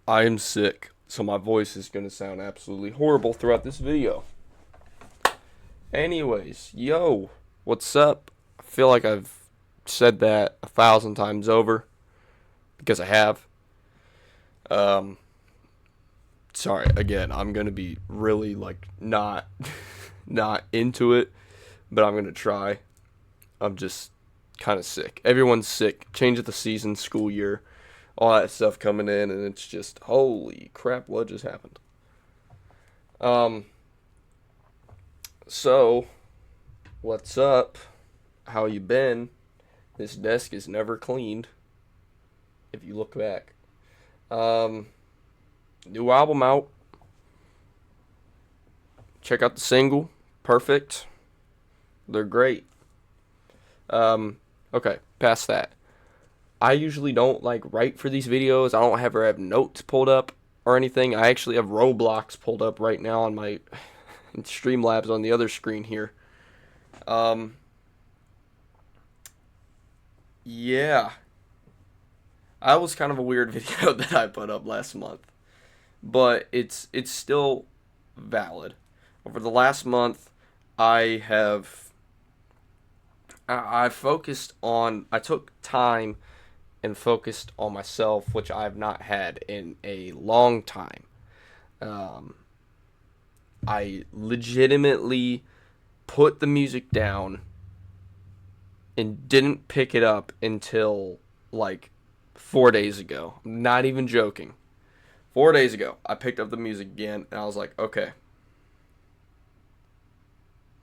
I am sick, so my voice is going to sound absolutely horrible throughout this video. Anyways, yo, what's up? I feel like I've said that 1,000 times over because I have. Um, Sorry again. I'm gonna be really like not not into it, but I'm gonna try. I'm just kind of sick. Everyone's sick. Change of the season, school year, all that stuff coming in, and it's just holy crap. What just happened? Um, so what's up? How you been? This desk is never cleaned. If you look back, um, new album out. Check out the single. Perfect. They're great. Um, okay, past that. I usually don't like write for these videos. I don't ever have notes pulled up or anything. I actually have Roblox pulled up right now on my Streamlabs on the other screen here. Um, yeah, that was kind of a weird video that I put up last month, but it's still valid. Over the last month, I have I focused on I took time and focused on myself, which I've not had in a long time. Um, I legitimately put the music down and didn't pick it up until like 4 days ago. I'm not even joking. 4 days ago, I picked up the music again, and I was like, okay,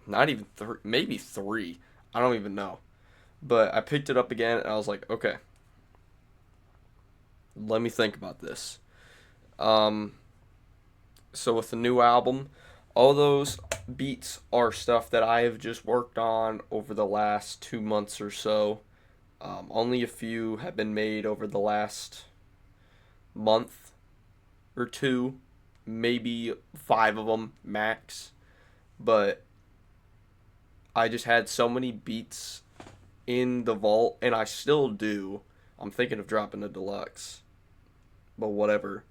not even three, maybe three. I don't even know. But I picked it up again, and I was like, okay, let me think about this. Um, so with the new album, all those beats are stuff that I have just worked on over the last 2 months or so. Only a few have been made over the last month or two, maybe five of them max. But I just had so many beats in the vault, and I still do. I'm thinking of dropping a deluxe, but whatever.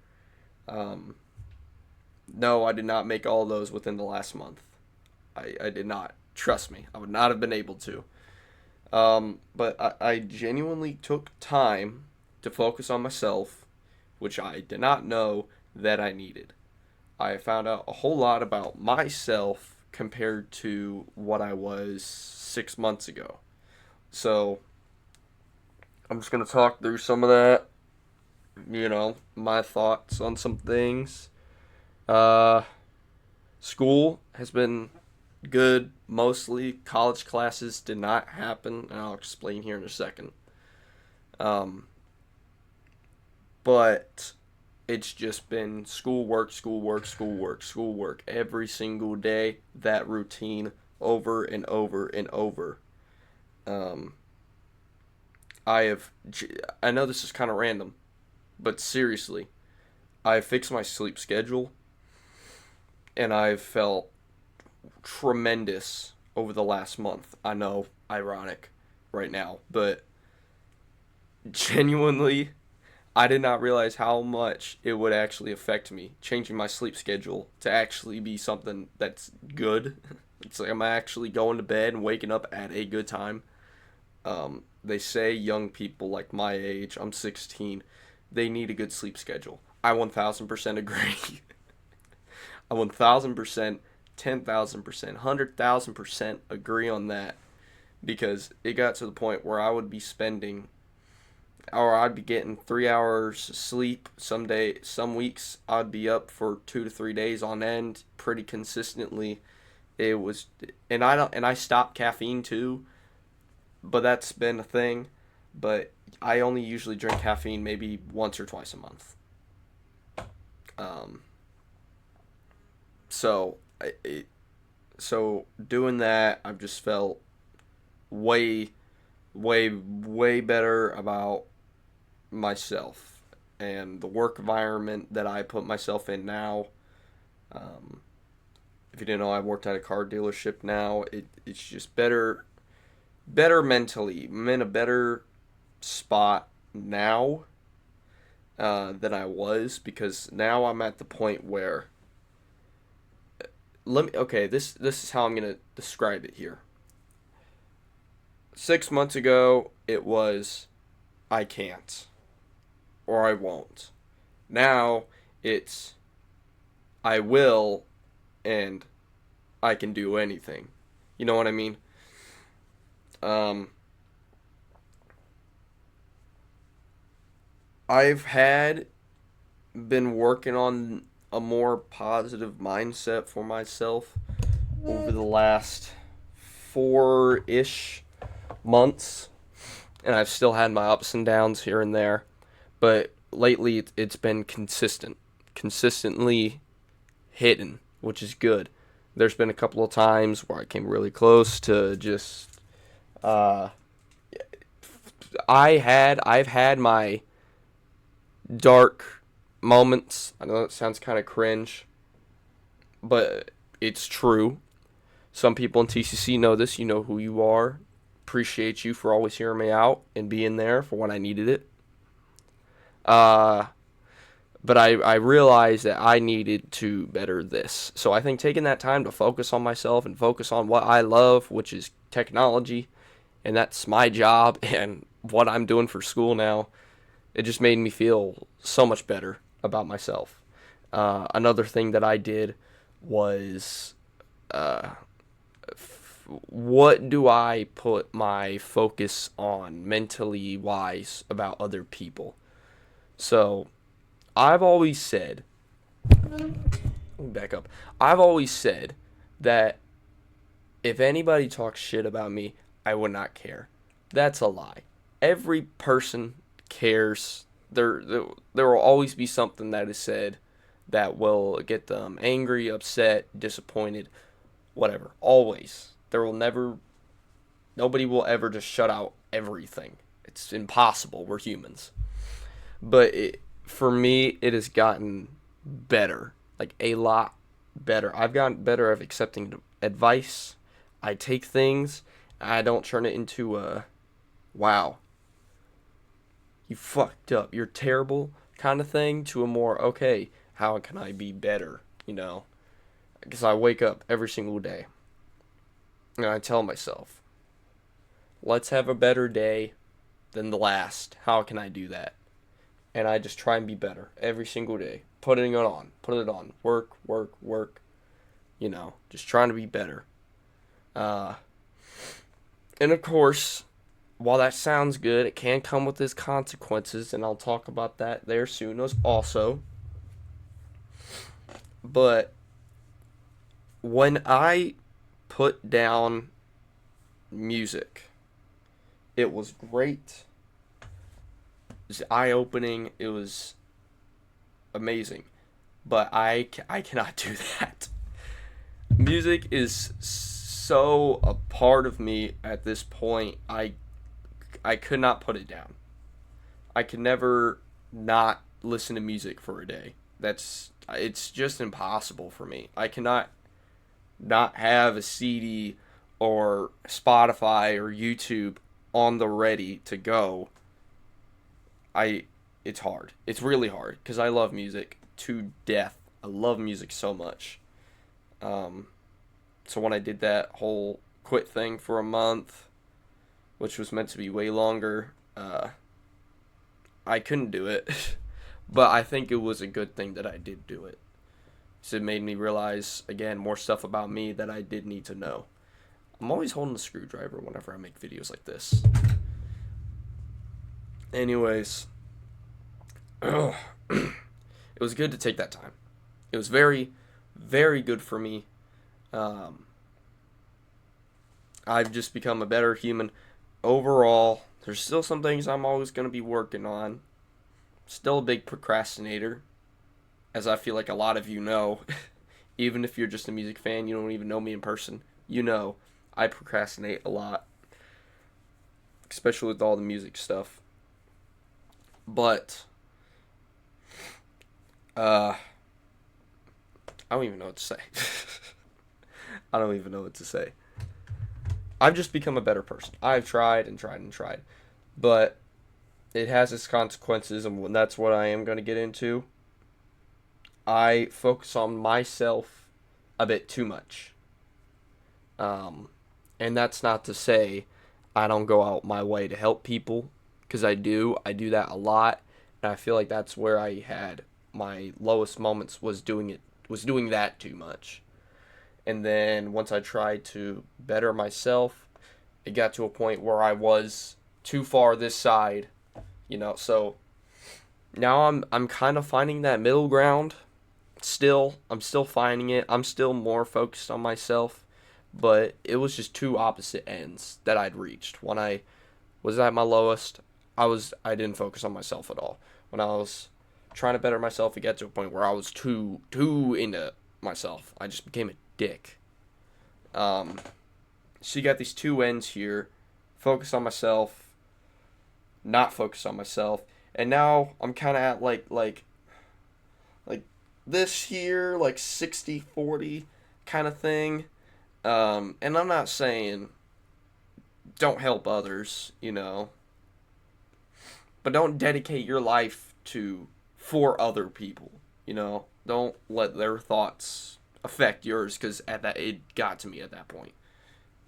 Um, no, I did not make all those within the last month. I did not. Trust me, I would not have been able to. But I genuinely took time to focus on myself, which I did not know that I needed. I found out a whole lot about myself compared to what I was 6 months ago. So I'm just going to talk through some of that, my thoughts on some things. Uh, School has been good mostly. College classes did not happen, and I'll explain here in a second. Um, but it's just been schoolwork, schoolwork, schoolwork, schoolwork every single day. That routine over and over and over. Um, I have. I know this is kind of random, but seriously, I fixed my sleep schedule, and I've felt tremendous over the last month. I know, ironic right now, but genuinely, I did not realize how much it would actually affect me changing my sleep schedule to actually be something that's good. It's like I'm actually going to bed and waking up at a good time. They say young people like my age, I'm 16, they need a good sleep schedule. I 1000% agree. I 1000%, 10,000%, 100,000% agree on that because it got to the point where I would be spending or I'd be getting 3 hours sleep some weeks I'd be up for 2 to 3 days on end pretty consistently. It was, and I stopped caffeine too, but that's been a thing. But I only usually drink caffeine maybe once or twice a month. Um, so so doing that, I've just felt way, way better about myself and the work environment that I put myself in now. Um, if you didn't know, I worked at a car dealership now. It's just better mentally. I'm in a better spot now than I was, because now I'm at the point where this is how I'm gonna describe it here. 6 months ago, it was I can't or I won't. Now it's I will and I can do anything. You know what I mean? Um, I've had been working on a more positive mindset for myself over the last 4-ish months, and I've still had my ups and downs here and there, but lately it's been consistently hitting, which is good. There's been a couple of times where I came really close to just uh, I've had my dark moments. I know it sounds kind of cringe, but it's true. Some people in TCC know this. You know who you are. Appreciate you for always hearing me out and being there for when I needed it. Uh, but I realized that I needed to better this. So I think taking that time to focus on myself and focus on what I love, which is technology, and that's my job and what I'm doing for school now, it just made me feel so much better about myself. Another thing that I did was uh, what do I put my focus on mentally wise about other people? So I've always said, back up, I've always said that if anybody talks shit about me, I would not care. That's a lie. Every person cares. There will always be something that is said that will get them angry, upset, disappointed, whatever. Always. There will never, nobody will ever just shut out everything. It's impossible. We're humans. But for me, it has gotten better. Like a lot better. I've gotten better at accepting advice. I take things, I don't turn it into a, wow, you fucked up, you're terrible kind of thing, to a more, okay, how can I be better, you know? Because I wake up every single day and I tell myself, let's have a better day than the last. How can I do that? And I just try and be better every single day. Putting it on. Work, work, work. Just trying to be better. Uh, and of course, while that sounds good, it can come with its consequences, and I'll talk about that there soon as also. But when I put down music, it was great. It was eye-opening. It was amazing. But I cannot do that. Music is so a part of me at this point. I could not put it down. I could never not listen to music for a day. It's just impossible for me. I cannot not have a CD or Spotify or YouTube on the ready to go. I it's hard. It's really hard because I love music to death. I love music so much. Um, so when I did that whole quit thing for a month, which was meant to be way longer, I couldn't do it. But I think it was a good thing that I did do it. So it made me realize, again, more stuff about me that I did need to know. I'm always holding a screwdriver whenever I make videos like this. Anyways, it was good to take that time. It was very, very good for me. Um, I've just become a better human overall. There's still some things I'm always going to be working on. Still a big procrastinator, as I feel like a lot of you know. Even if you're just a music fan, you don't even know me in person. You know, I procrastinate a lot, especially with all the music stuff. But, I don't even know what to say. I don't even know what to say. I've just become a better person. I've tried and tried and tried. But it has its consequences, and that's what I am going to get into. I focus on myself a bit too much. Um, and that's not to say I don't go out my way to help people, because I do. I do that a lot, and I feel like that's where I had my lowest moments, was doing that too much. And then once I tried to better myself, it got to a point where I was too far this side, So now I'm kind of finding that middle ground. Still, I'm still finding it. I'm still more focused on myself, but it was just two opposite ends that I'd reached. When I was at my lowest, I didn't focus on myself at all. When I was trying to better myself, it got to a point where I was too into myself. I just became a dick. Um, so you got these two ends here: focus on myself, not focus on myself, and now I'm kind of at like this here, like 60-40 kind of thing. And I'm not saying don't help others, but don't dedicate your life to for other people, Don't let their thoughts affect yours, because at that it got to me at that point.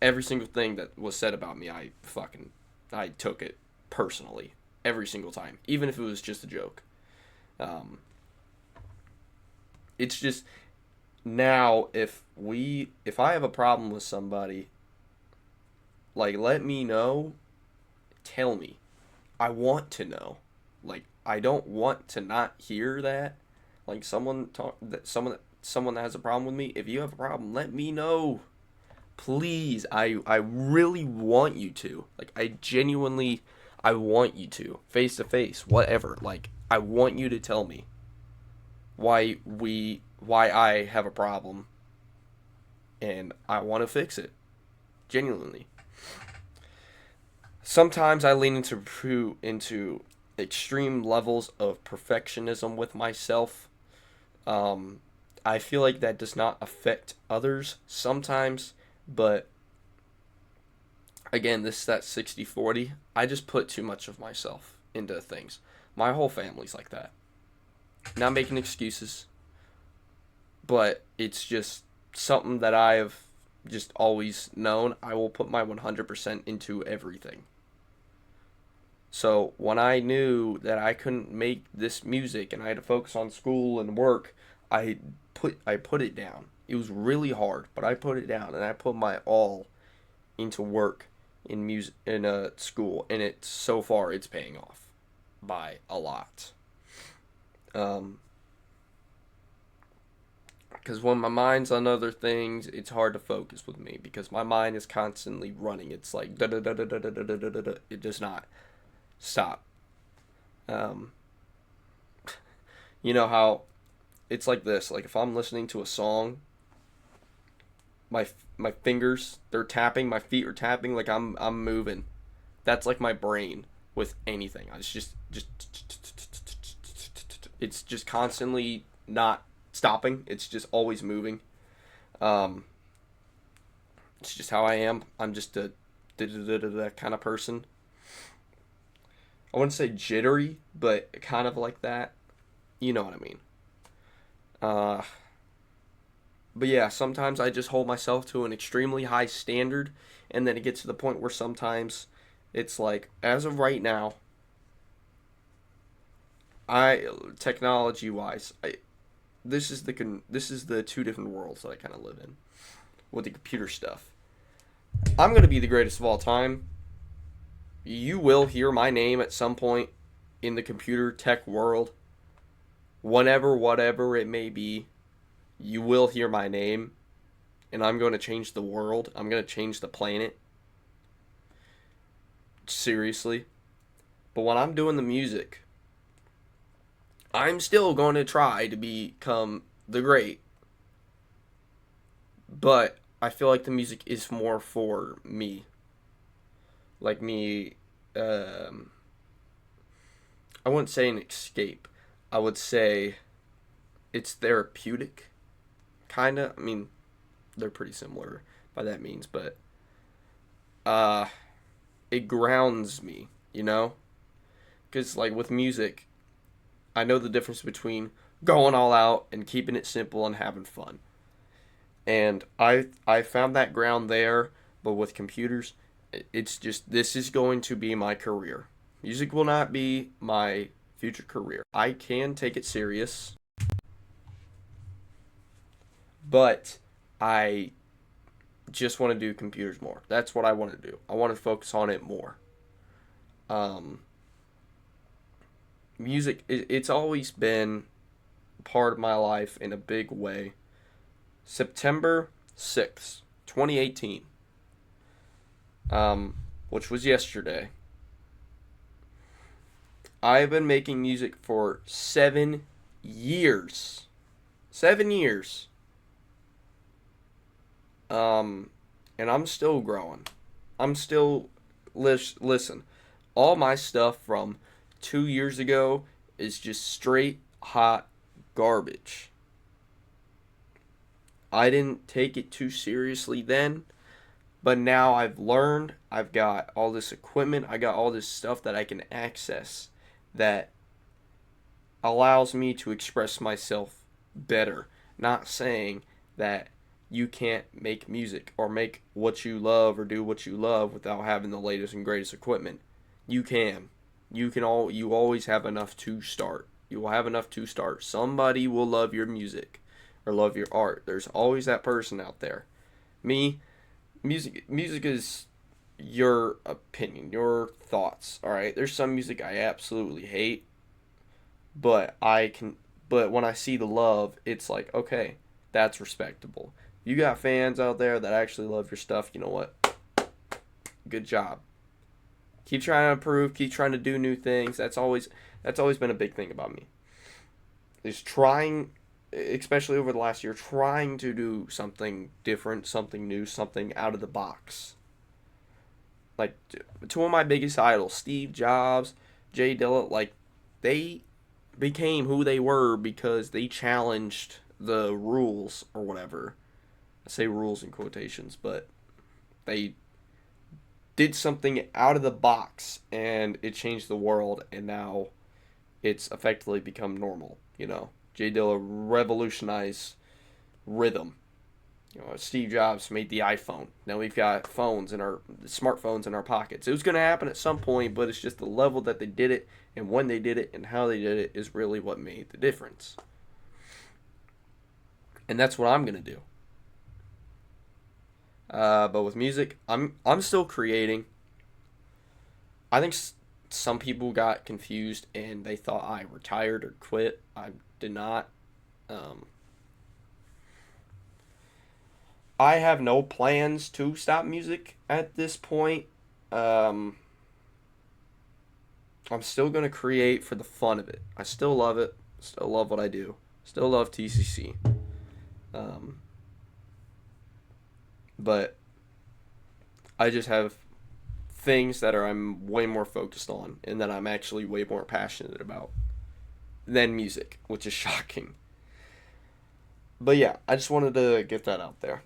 Every single thing that was said about me, I took it personally every single time, even if it was just a joke. Um, it's just now if I have a problem with somebody, like, let me know, tell me. I want to know. Like, I don't want to not hear that. Like, someone that has a problem with me, if you have a problem, let me know. Please, I really want you to. Like, I want you to, face to face, whatever. Like, I want you to tell me why I have a problem, and I want to fix it. Genuinely. Sometimes I lean into extreme levels of perfectionism with myself. Um, I feel like that does not affect others sometimes, but again, this is that 60-40. I just put too much of myself into things. My whole family's like that. Not making excuses, but it's just something that I have just always known. I will put my 100% into everything. So when I knew that I couldn't make this music and I had to focus on school and work, I put it down. It was really hard, but I put it down, and I put my all into work in music in school, and it so far it's paying off by a lot. Um, because when my mind's on other things, it's hard to focus with me, because my mind is constantly running. It's like da da da da da da da da da da. It does not stop. Um, you know how it's like this. Like, if I'm listening to a song, my fingers, they're tapping, my feet are tapping, like I'm moving. That's like my brain with anything. It's just it's just constantly not stopping. It's just always moving. Um, it's just how I am. I'm just a that kind of person. I wouldn't say jittery, but kind of like that. You know what I mean. Uh, but yeah, sometimes I just hold myself to an extremely high standard, and then it gets to the point where sometimes it's like, as of right now, I technology wise, this is the two different worlds that I kind of live in with the computer stuff. I'm gonna be the greatest of all time. You will hear my name at some point in the computer tech world, whenever, whatever it may be. You will hear my name, and I'm going to change the world. I'm going to change the planet. Seriously. But when I'm doing the music, I'm still going to try to become the great. But I feel like the music is more for me. Like me, um, I wouldn't say an escape. I would say it's therapeutic, kind of. I mean, they're pretty similar by that means, but uh, it grounds me, you know? because like with music, I know the difference between going all out and keeping it simple and having fun. And I found that ground there, but with computers, it's just this is going to be my career. Music will not be my future career. I can take it serious, but I just want to do computers more. That's what I want to do. I want to focus on it more. Um, Music, it's always been part of my life in a big way. September 6th, 2018, which was yesterday. I've been making music for 7 years. 7 years. Um, and I'm still growing. I'm still listen. All my stuff from 2 years ago is just straight hot garbage. I didn't take it too seriously then, but now I've learned. I've got all this equipment. I got all this stuff that I can access that allows me to express myself better. Not saying that you can't make music or make what you love or do what you love without having the latest and greatest equipment. You can. You always have enough to start. You will have enough to start. Somebody will love your music or love your art. There's always that person out there. Me, music is your opinion, your thoughts, all right? There's some music I absolutely hate, but when I see the love, it's like, okay, that's respectable. You got fans out there that actually love your stuff, you know what? Good job. Keep trying to improve, keep trying to do new things. That's always been a big thing about me. Is trying, especially over the last year, trying to do something different, something new, something out of the box. Like two of my biggest idols, Steve Jobs, Jay Dilla, like they became who they were because they challenged the rules or whatever. I say rules in quotations, but they did something out of the box and it changed the world, and now it's effectively become normal, you know. Jay Dilla revolutionized rhythm. You know, Steve Jobs made the iPhone. Now we've got smartphones in our pockets. It was going to happen at some point, but it's just the level that they did it and when they did it and how they did it is really what made the difference. And that's what I'm going to do. But with music, I'm still creating. I think some people got confused and they thought I retired or quit. I did not. Um, I have no plans to stop music at this point. Um, I'm still gonna create for the fun of it. I still love it. Still love what I do. Still love TCC. Um, but I just have things that I'm way more focused on and that I'm actually way more passionate about than music, which is shocking. But yeah, I just wanted to get that out there.